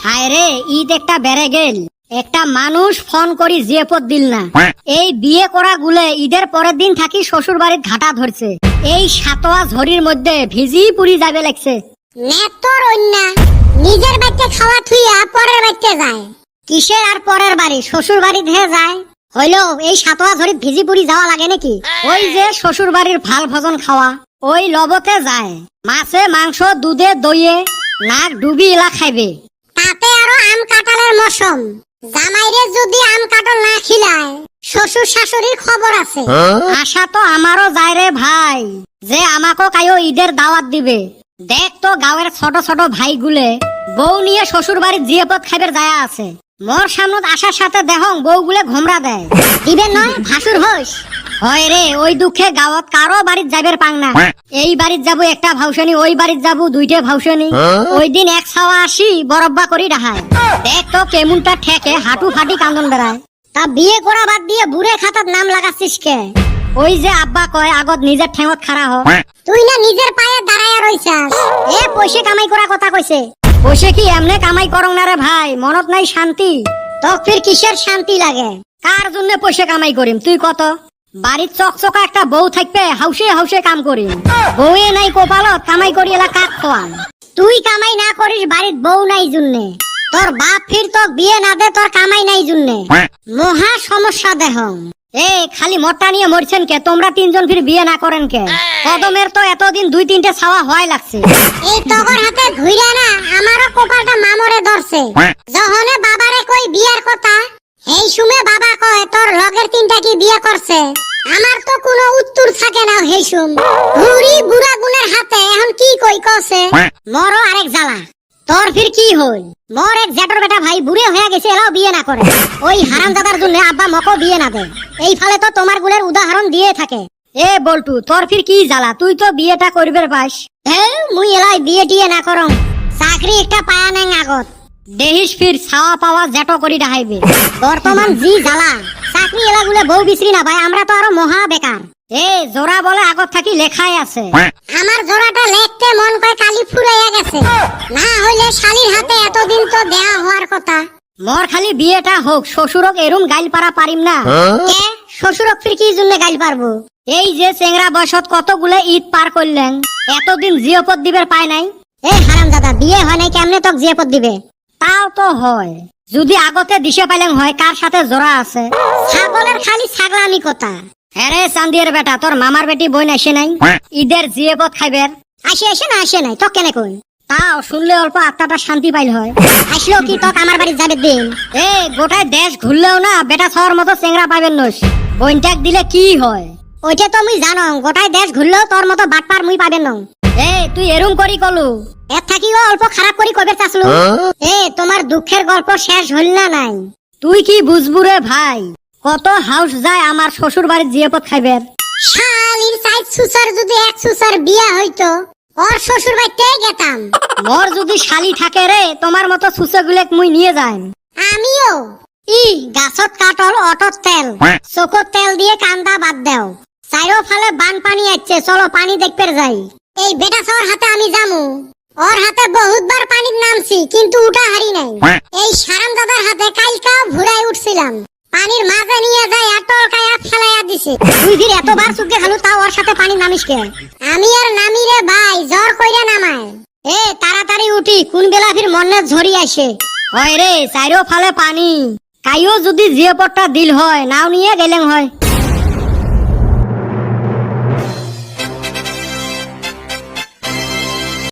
হায় রে, ঈদ একটা বেড়ে গেল, একটা মানুষ ফোন করি জিয়াপত দিল না। এই বিয়ে করা গুলে ঈদের পরের দিন থাকি শ্বশুর বাড়ির ঘাটা ধরছে। এই সাতোয়া ঝড়ির মধ্যে ভিজি পুরি যাবে লাগছে। তোর অন্যা নিজের বাড়িতে খাওয়া থুইয়া পরের বাড়িতে যায়। কিসের আর পরের বাড়ি, শ্বশুর বাড়ি ধেয়ে যায়। হইলো এই সাতোয়া ঝড়ির ভিজি পুরি যাওয়া লাগে নাকি? ওই যে শ্বশুর বাড়ির ভাল ভজন খাওয়া, ওই লবতে যায়। মাছে মাংস দুধে দইয়ে নাক ডুবি এলা খাইবে। তাতে আরো আম কাঁঠালের মৌসুম, জামাইরে যদি আম কাঁঠাল না খিলায় শ্বশুর শাশুড়ির খবর আছে। আশা তো আমারও যায় রে ভাই, যে আমাকে কায়ো ঈদের দাওয়াত দিবে। দেখ তো গাঁয়ের ছোট ছোট ভাই গুলে বউ নিয়ে শ্বশুর বাড়ির জিয়াপত খাইবার যায় আছে। মোর সামনত আসার সাথে দেহং বউ গুলে ঘোমরা দেয়। দিবে নয় ভাসুর হোস হয় রে। ওই দুঃখে গাঁৱত কারো বাড়িত যাবের পাং না। এই বাড়িত যাবো একটা ভাউসানি, ওই বাড়িত যাবো দুইটা ভাউসানি। ওই দিন এক ছাওয়া আসি বরব্বা করি ডাহায়। দেখ তো কেমনটা ঠেকে হাঁটু ফাটি কান্দন বেড়ায়। তা বিয়ে করা বাদ দিয়ে বুড়ে খাতার নাম লাগাচ্ছিস কে? ওই যে আব্বা কয় আগত নিজের ঠেঙত খাড়া হ। তুই না নিজের পায়ে দাঁড়ায়া রইছাস। এ পয়সা কামাই করা কথা কইছে। পয়সা কি এমনে কামাই করং না রে ভাই, মনত নাই শান্তি। তো ফির কিসের শান্তি লাগে? কার জন্য পয়সা কামাই করিম তুই কত? বাড়ির চকচকা একটা বউ থাকবে, হাউসে হাউসে কাম করিম। বউয়ে নাই কপালত কামাই করি এলা কাক খোয়াম। তুই কামাই না করিস বাড়ির বউ নাই জুন্নে। তোর বাপ ফির তোর বিয়ে না দে তোর কামাই নাই জুন্নে। মহা সমস্যা দেহং। এ খালি মট্টা নিয়ে মরছেন কে? তোমরা তিনজন ফির বিয়ে না করেন কে? কদমের তো এতদিন দুই তিনটে ছাওয়া হয় লাগছে। এই তগর হাতে ঘুইরা না আমারও কপালটা মামরে ধরছে। যখনে বাবারে কই বিয়ার কথা, এই সুমে বাবা কয় তোর লগের তিনটা কি বিয়ে করছে। আমার তো কোনো উত্তর থাকে না। হেই সুম ঘুরি বুড়া গুনের হাতে এখন কি কই কছে। মরো আরেক জ্বালা। তোর ফির কি হল? মোর এক জেঠর বেটা ভাই বুড়ে হয়ে গেছে, এলাও বিয়ে না করে। ওই হারামজাদার জন্য আব্বা মকো বিয়ে না দে। এই ফালে তো তোমার গুলের উদাহরণ দিয়ে থাকে। এ বল্টু, তোর ফির কি জ্বালা? তুই তো বিয়েটা করবের পাস। হ্যাঁ মুই এলাই বিয়ে টিয়ে না করং। চাকরি একটা পায়া নেন আগত দেহিস ফির ছাওয়া পাওয়া জেটো করি ডাহাইবে। বর্তমান জি জ্বালা, চাকরি এলা গুলে বউ বিচরি না ভাই, আমরা তো আরো মহা বেকার। এ জোড়া বলে আগত থাকি লেখাই আছে। আমার জোড়াটা লেখতে মন কয় কালি ফুরাইয়া গেছে। না হইলে শালির হাতে এতদিন তো দেয়া হওয়ার কথা। মোর খালি বিয়েটা হোক, শ্বশুরক এরুম গাইল পারা পারিম না। কে শ্বশুরক ফির কি জন্য গাইল পারবো? এই যে চেংরা বয়সত কতগুলো ঈদ পার করলেন, এতদিন জিয়াপত দিবের পায় নাই। এ হারামজাদা, বিয়ে হয় নাই কেমনে তোক জিয়াপত দিবে? তাও তো হয়, যদি আগতে দিশে পাইলেন হয় কার সাথে জোড়া আছে। ছাগলের খালি ছাগলামি কথা। হ্যাঁ রে চান্দিয়ের বেটা, তোর মামার বেটি বোন আসে নাই ঈদের জিয়াপত খাইবের? আসে না আসে নাই তো কেনে কই? তাও শুনলে অল্প আত্মাটা শান্তি পাইল হয়। আসলো কি তোক আমার বাড়ি যাবে দিন? এ গোটায় দেশ ঘুরলেও না বেটা ছাওয়ার মতো চেংরা পাইবেন নস। বইনটাক দিলে কি হয়? ওইটা তো মুই জানো, গোটায় দেশ ঘুরলেও তোর মতো বাটপার মুই পাবেন না। এ তুই এরুম করি কলু? এর থাকিও অল্প খারাপ করি কবে চাসলু। এ তোমার দুঃখের গল্প শেষ হইল না নাই? তুই কি বুঝবু রে ভাই, কত হাউস যায় আমার শ্বশুর বাড়ির জিয়াপত খাইবের। শালির সাইজ সুসার যদি এক সুসার বিয়া হইতো ওর শ্বশুর বাড়িতে গেতাম। মোর যদি শালি থাকে রে তোমার মতো সুসে গুলেক মুই নিয়ে যাই। আমিও ই গাছত কাটল অটত তেল, চোখত তেল দিয়ে কান্দা বাদ দেও। চাইরো ফালে বান পানি আসছে, চলো পানি দেখতে যাই। এই বেটা সর হাতে আমি জামু। ওর হাতে বহুতবার পানির নামছি কিন্তু উঠা হারি নাই। এই সারাম দাদার হাতে কালকা ভুরাই উঠছিলাম, পানির মাঝে নিয়ে যায় টলকায়া ফেলাইয়া দিছে। তুই ফির এতবার চুকে খালু তাও ওর সাথে পানি নামিস কে? আমি আর নামি রে ভাই, জ্বর কইরা নামায়। এ তাড়াতাড়ি উঠি, কোন বেলা ফির মনে ঝরি আসে। হয় রে চাইরো ফালে পানি, কাইও যদি জিয়াপতটা দিল হয় নাও নিয়ে গেলেন হয়।